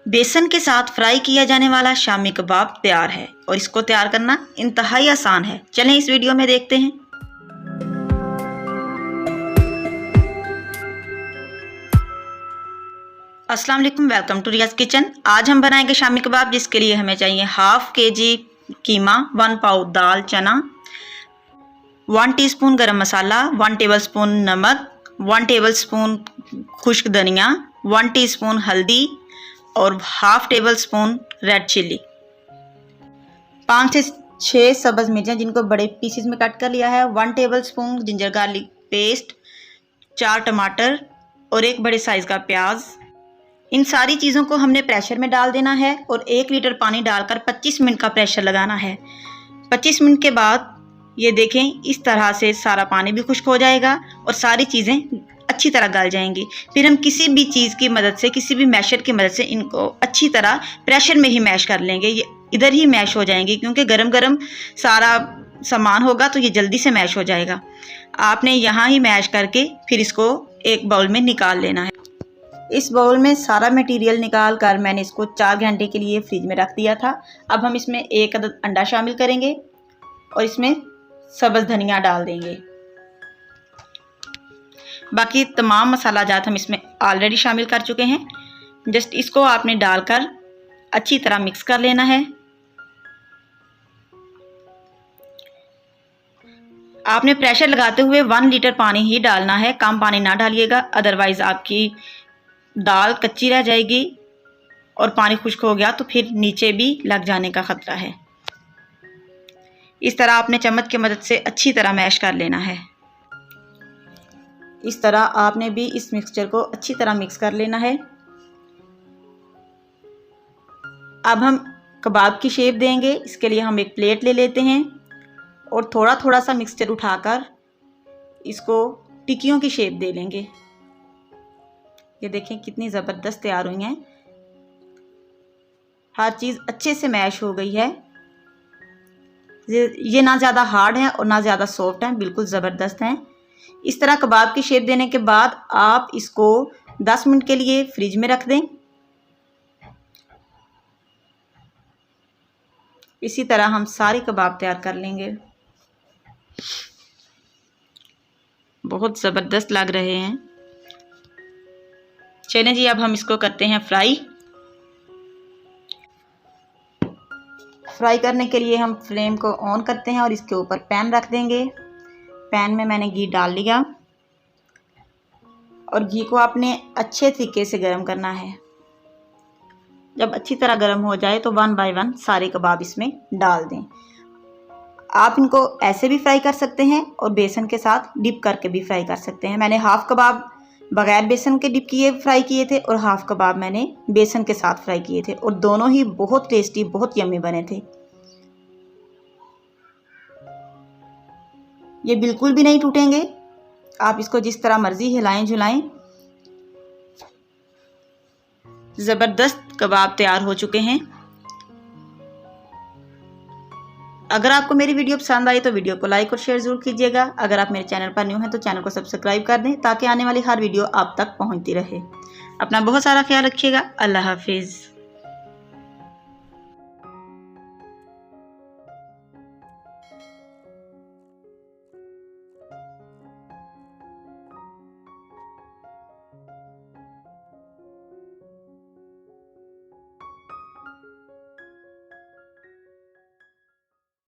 बेसन के साथ फ्राई किया जाने वाला शामी कबाब तैयार है और इसको तैयार करना इंतहाई आसान है। चलें इस वीडियो में देखते हैं। अस्सलाम वालेकुम, वेलकम टू रियाज किचन। आज हम बनाएंगे शामी कबाब, जिसके लिए हमें चाहिए हाफ केजी कीमा, 1 पाव दाल चना, 1 टीस्पून गरम मसाला, 1 टेबलस्पून नमक, 1 टेबलस्पून खुश्क धनिया, 1 टीस्पून हल्दी और half table spoon red chilli, 5 से 6 सब्ज़ मिर्चें जिनको बड़े पीसेस में कट कर लिया है, 1 table spoon ginger garlic paste, 4 टमाटर और 1 बड़े साइज़ का प्याज। इन सारी चीज़ों को हमने प्रेशर में डाल देना है और 1 लीटर पानी डालकर 25 मिनट का प्रेशर लगाना है। 25 मिनट के बाद ये देखें, इस तरह से सारा पानी भी खुश्क हो जाएगा और सारी चीज़ें अच्छी तरह गल जाएंगी। फिर हम किसी भी चीज़ की मदद से, किसी भी मैशर की मदद से इनको अच्छी तरह प्रेशर में ही मैश कर लेंगे। ये इधर ही मैश हो जाएंगी, क्योंकि गरम गरम सारा सामान होगा तो ये जल्दी से मैश हो जाएगा। आपने यहाँ ही मैश करके फिर इसको एक बाउल में निकाल लेना है। इस बाउल में सारा मटेरियल निकाल कर मैंने इसको 4 घंटे के लिए फ्रिज में रख दिया था। अब हम इसमें 1 अदद अंडा शामिल करेंगे और इसमें सब्ज़ धनिया डाल देंगे। बाकी तमाम मसाला जात हम इसमें ऑलरेडी शामिल कर चुके हैं। जस्ट इसको आपने डालकर अच्छी तरह मिक्स कर लेना है। आपने प्रेशर लगाते हुए 1 लीटर पानी ही डालना है, कम पानी ना डालिएगा, अदरवाइज़ आपकी दाल कच्ची रह जाएगी और पानी खुश्क हो गया तो फिर नीचे भी लग जाने का ख़तरा है। इस तरह आपने चम्मच की मदद से अच्छी तरह मैश कर लेना है। इस तरह आपने भी इस मिक्सचर को अच्छी तरह मिक्स कर लेना है। अब हम कबाब की शेप देंगे। इसके लिए हम एक प्लेट ले लेते हैं और थोड़ा थोड़ा सा मिक्सचर उठाकर इसको टिक्कियों की शेप दे लेंगे। ये देखें कितनी ज़बरदस्त तैयार हुई हैं। हर चीज़ अच्छे से मैश हो गई है। ये ना ज़्यादा हार्ड है और ना ज़्यादा सॉफ्ट है, बिल्कुल ज़बरदस्त हैं। इस तरह कबाब की शेप देने के बाद आप इसको 10 मिनट के लिए फ्रिज में रख दें। इसी तरह हम सारे कबाब तैयार कर लेंगे। बहुत ज़बरदस्त लग रहे हैं। चलें जी, अब हम इसको करते हैं फ्राई। फ्राई करने के लिए हम फ्लेम को ऑन करते हैं और इसके ऊपर पैन रख देंगे। पैन में मैंने घी डाल लिया और घी को आपने अच्छे तरीके से गर्म करना है। जब अच्छी तरह गर्म हो जाए तो 1 बाय 1 सारे कबाब इसमें डाल दें। आप इनको ऐसे भी फ्राई कर सकते हैं और बेसन के साथ डिप करके भी फ्राई कर सकते हैं। मैंने हाफ़ कबाब बगैर बेसन के डिप किए फ्राई किए थे और हाफ़ कबाब मैंने बेसन के साथ फ्राई किए थे और दोनों ही बहुत टेस्टी, बहुत यम्मी बने थे। ये बिल्कुल भी नहीं टूटेंगे। आप इसको जिस तरह मर्ज़ी हिलाएं झुलाएं। ज़बरदस्त कबाब तैयार हो चुके हैं। अगर आपको मेरी वीडियो पसंद आई तो वीडियो को लाइक और शेयर ज़रूर कीजिएगा। अगर आप मेरे चैनल पर न्यू हैं तो चैनल को सब्सक्राइब कर दें, ताकि आने वाली हर वीडियो आप तक पहुंचती रहे। अपना बहुत सारा ख्याल रखिएगा। अल्लाह हाफिज़।